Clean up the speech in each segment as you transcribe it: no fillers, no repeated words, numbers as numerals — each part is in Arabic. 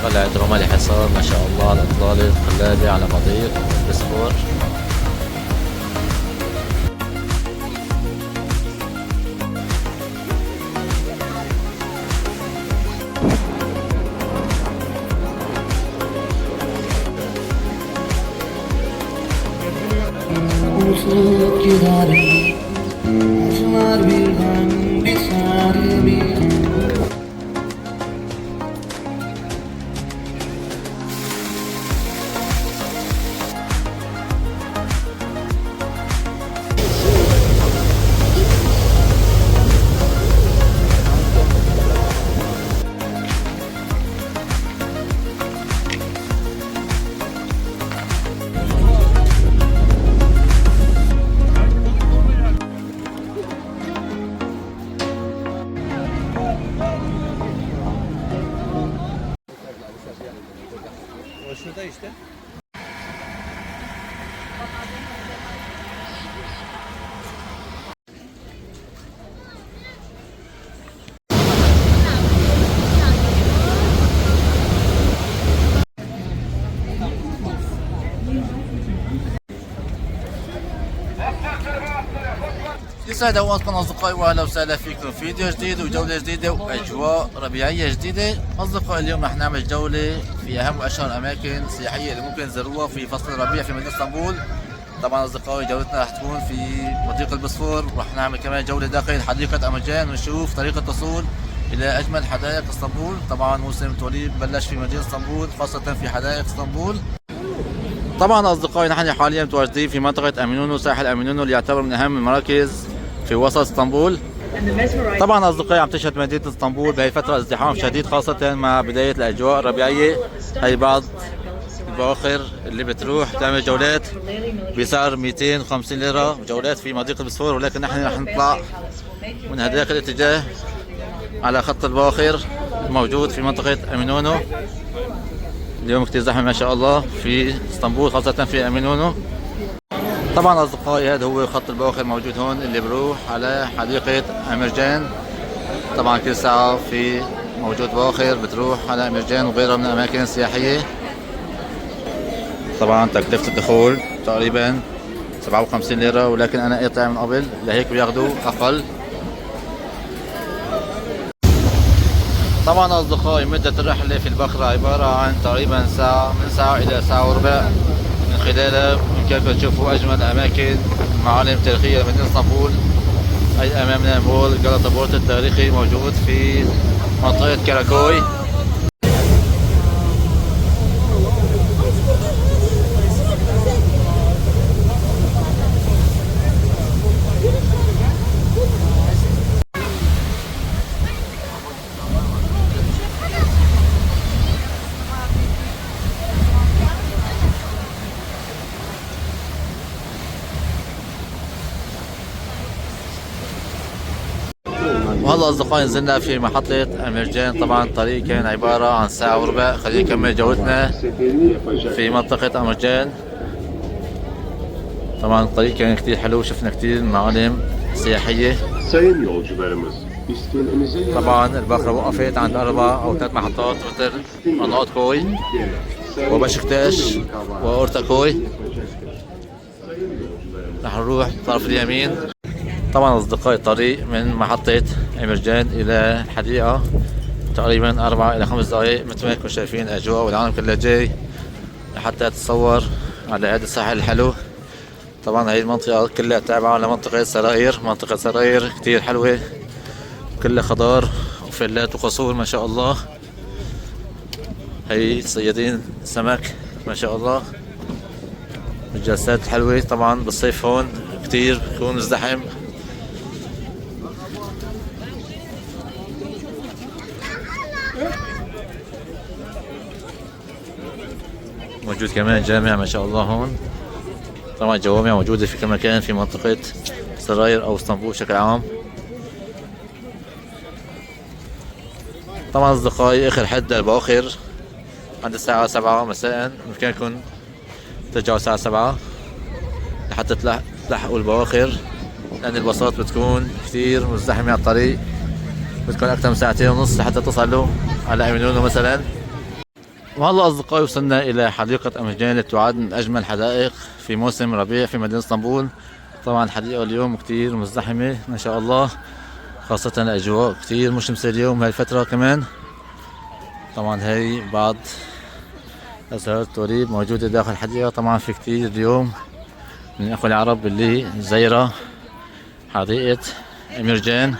قلعة رمل حصار ما شاء الله، الأطلال الخلابة على مضيق بسفور. Usluk giderim, acılar birden bir sarı bir. Şurada işte. يسعد اوقاتكم اصدقائي، واهلا وسهلا فيكم في فيديو جديد وجوله جديده واجواء ربيعيه جديده. اصدقائي اليوم رح نعمل جوله في اهم واشهر الاماكن السياحيه اللي ممكن تزوروها في فصل الربيع في مدينه اسطنبول. طبعا اصدقائي جولتنا رح تكون في مضيق البوسفور، رح نعمل كمان جوله داخل حديقه امرجان ونشوف طريقه الوصول الى اجمل حدائق اسطنبول. طبعا موسم التوليب بلش في مدينه اسطنبول، خاصه في حدائق اسطنبول. طبعا اصدقائي نحن حاليا متواجدين في منطقه امينونو، ساحل امينونو اللي يعتبر من اهم المراكز في وسط اسطنبول. طبعا اصدقائي عم تشهد مدينه اسطنبول بهي الفتره ازدحام شديد، خاصه مع بدايه الاجواء الربيعيه. هي بعض البواخر اللي بتروح تعمل جولات بسعر 250 ليره، جولات في مضيق البوسفور، ولكن نحن رح نطلع من هذاك الاتجاه على خط البواخر الموجود في منطقه امينونو. اليوم كتير زحمه ما شاء الله في اسطنبول، خاصه في امينونو. طبعا اصدقائي هذا هو خط البواخر موجود هون اللي بروح على حديقة امرجان. طبعا كل ساعة في موجود بواخر بتروح على امرجان وغيرها من الاماكن السياحية. طبعا تكلفة الدخول تقريبا 57 ليرة، ولكن انا قاطع من قبل لهيك بياخذوا اقل. طبعا اصدقائي مدة الرحلة في البخرة عبارة عن تقريبا ساعة، من ساعة الى ساعة وربع. من خلالها يمكنكم تشوفوا اجمل اماكن معالم تاريخيه لمدينه اسطنبول. اي امامنا مول جلطة بورت التاريخي موجود في منطقه كراكوي. وهلا اصدقائي نزلنا في محطة امرجان. طبعا الطريق كان عبارة عن ساعة وربع. خلينا نكمل جولتنا في منطقة امرجان. طبعا الطريق كان كتير حلو، شفنا كتير معالم سياحية. طبعا الباخرة وقفت عند 4 أو 3 محطات مثل مناطق كوي وبشكتاش وأورتاكوي. رح نروح طرف اليمين. طبعا اصدقائي الطريق من محطة امرجان الى الحديقة تقريبا 4 الى 5 دقائق. مثل ما انكم شايفين الاجواء والعالم كلها جاي لحتى تتصور على هذا الساحل الحلو. طبعا هي المنطقة كلها تابعة لمنطقة سراير. منطقة سراير كتير حلوة، كلها خضار وفلات وقصور ما شاء الله. هي صيادين سمك ما شاء الله. الجلسات الحلوة. طبعا بالصيف هون كتير بيكون مزدحم. موجود كمان جامع ما شاء الله هون. طبعا جوامع موجودة في كل مكان في منطقة سراير أو اسطنبول بشكل عام. طبعا أصدقائي آخر حد للبواخر عند الساعة 7 مساء. بإمكانكم ترجعوا الساعة 7 لحتى تلحقوا البواخر، لأن الباصات بتكون كثير مزدحمة على الطريق. بتكون أكثر من 2.5 ساعة لحتى تصلوا على أمينونو مثلا. وهلا أصدقائي وصلنا إلى حديقة أمجان التي تعد من أجمل الحدائق في موسم ربيع في مدينة اسطنبول. طبعا الحديقة اليوم كتير مزدحمة ما شاء الله، خاصة الأجواء كتير مشمسة اليوم هاي الفترة كمان. طبعا هاي بعض أزهار التوليب موجودة داخل الحديقة. طبعا في كتير اليوم من الأخوة العرب اللي زايرة حديقة أميرجان.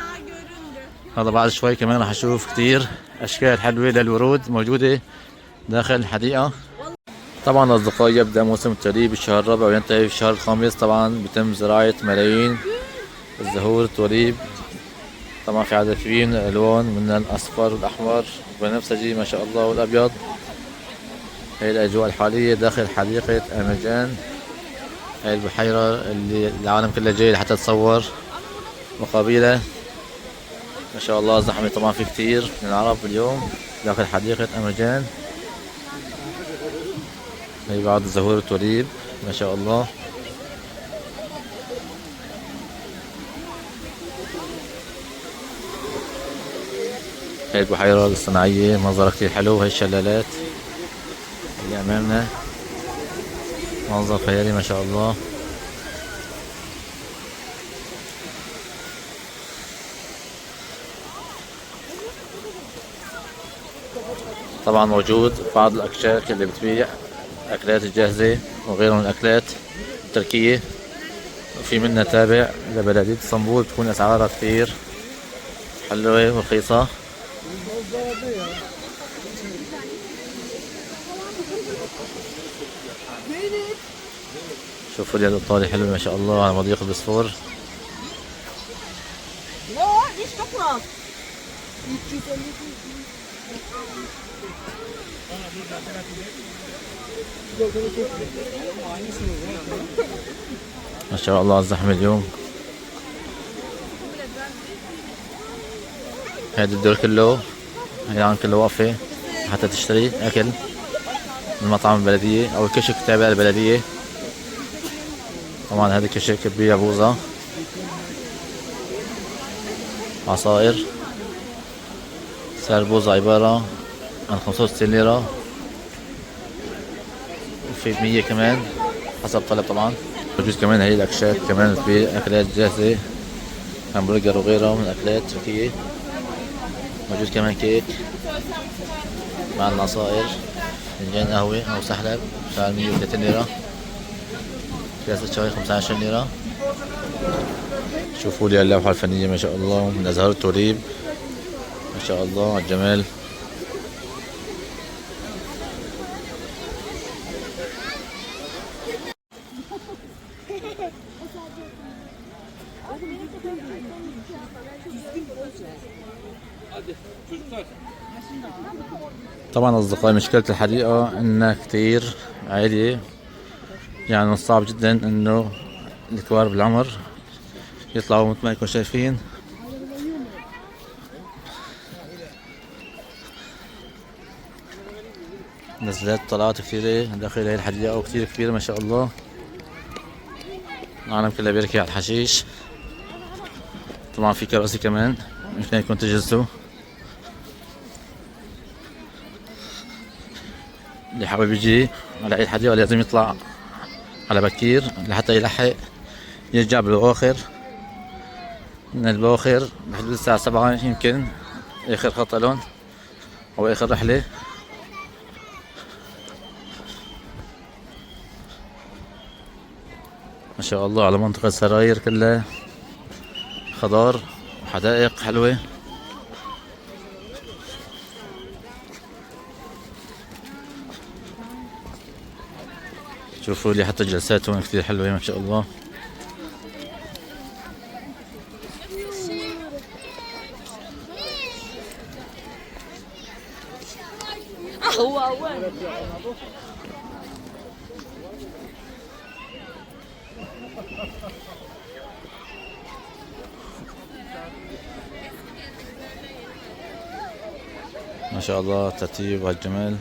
هذا بعد شوي كمان راح أشوف كتير أشكال حلوة للورود موجودة داخل الحديقة. طبعا أصدقائي يبدأ موسم التوليب بالشهر الرابع وينتهي في الشهر الخامس. طبعا بيتم زراعة ملايين الزهور التوليب. طبعا في عدد كبير من الألوان من الأصفر والأحمر والبنفسجي ما شاء الله والأبيض. هي الأجواء الحالية داخل حديقة أمجان، هي البحيرة اللي العالم كله جاي لحتى تصور مقابلها ما شاء الله. زحمة طبعا في كتير من العرب اليوم داخل حديقة أمجان. هي بعض زهور التوليب ما شاء الله. هي البحيرة الصناعية منظرها كتير حلو. هي الشلالات اللي أمامنا منظر خيالي ما شاء الله. طبعا موجود بعض الأكشاك اللي بتبيع أكلات الجاهزة وغيرها من الأكلات التركية، وفي منها تابع لبلدية اسطنبول بتكون أسعارها كتير حلوة ورخيصة. شوفوا اليد الطالي حلو ما شاء الله على مضيق البسفور. ما شاء الله الزحمة اليوم. هذا الدور كله يعني كله واقفة حتى تشتري أكل من مطعم البلدية أو الكشك تابع البلدية. طبعا هذا كشك ببيع بوظة، عصائر. سعر البوظة عبارة عن 65 ليرة، وفي 100 كمان حسب طلب. طبعا بجوز كمان هي الأكشاك كمان بتبيع أكلات جاهزة، همبرجر وغيرها من الأكلات التركية. موجود كمان كيك مع العصائر، فنجان قهوة أو سحلب سعر 130 ليرة، كاسة شاي 15 ليرة. شوفوا لي اللوحة الفنية ما شاء الله من أزهار التوليب ما شاء الله على الجمال. طبعا أصدقائي مشكلة الحديقة إنها كتير عالية، يعني من الصعب جدا إنه الكبار بالعمر يطلعوا مثل ما يكونوا شايفين. نزلات طلعات كثيرة داخل هاي الحديقة وكثير كبيرة ما شاء الله. العالم كله بيركي على الحشيش. طبعا في كراسي كمان ممكن يكون تجلسوا. اللي حابب يجي على اي حديقة لازم يطلع على بكير لحتى يلحق يرجع بالأواخر. من الأواخر بحدود الساعة 7 يمكن آخر خط لون أو آخر رحلة. ما شاء الله على منطقة سراير كلها خضار وحدائق حلوة. شوفوا لي حتى الجلسات هون كثير حلوة ما شاء الله. ما شاء الله الترتيب والجمال.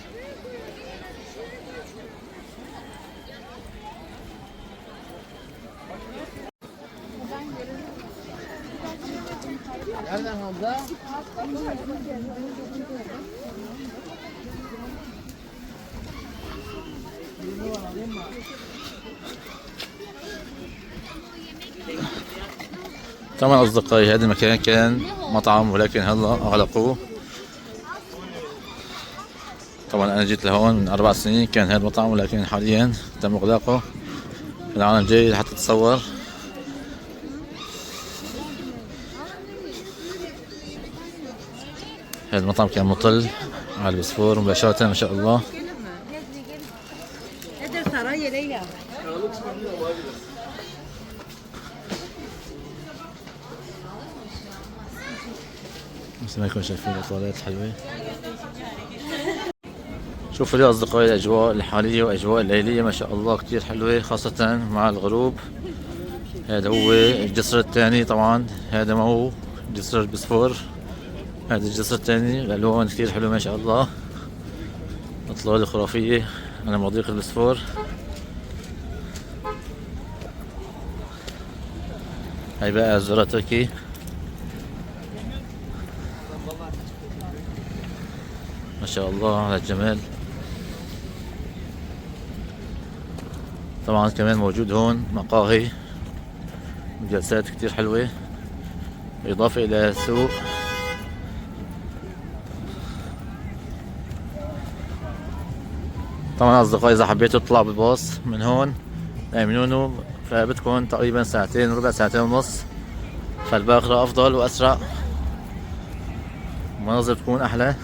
طبعا أصدقائي هذا المكان كان مطعم ولكن هلا أغلقوه. طبعا أنا جيت لهون من 4 سنين كان هذا المطعم ولكن حاليا تم إغلاقه. العالم جاي لحتى تتصور. هذا المطعم كان مطل على البسفور مباشرة ما شاء الله. مثل ما يكون شايفين الإطلالات الحلوة. شوفوا لي أصدقائي الأجواء الحالية وأجواء الليلية ما شاء الله كتير حلوة خاصة مع الغروب. هذا هو الجسر الثاني طبعا، هذا ما هو جسر البسفور، هذا الجسر الثاني. الألوان كتير حلوة ما شاء الله، إطلالة خرافية على مضيق البسفور. هاي بقى الزرع تركي ما شاء الله على الجمال. طبعا كمان موجود هون مقاهي وجلسات كتير حلوة إضافة إلى سوق. طبعا أصدقائي إذا حبيتوا تطلعوا بالباص من هون يعملونه فبتكون تقريبا ساعتين ربع، ساعتين ونص، فالباخرة أفضل وأسرع، المناظر تكون أحلى.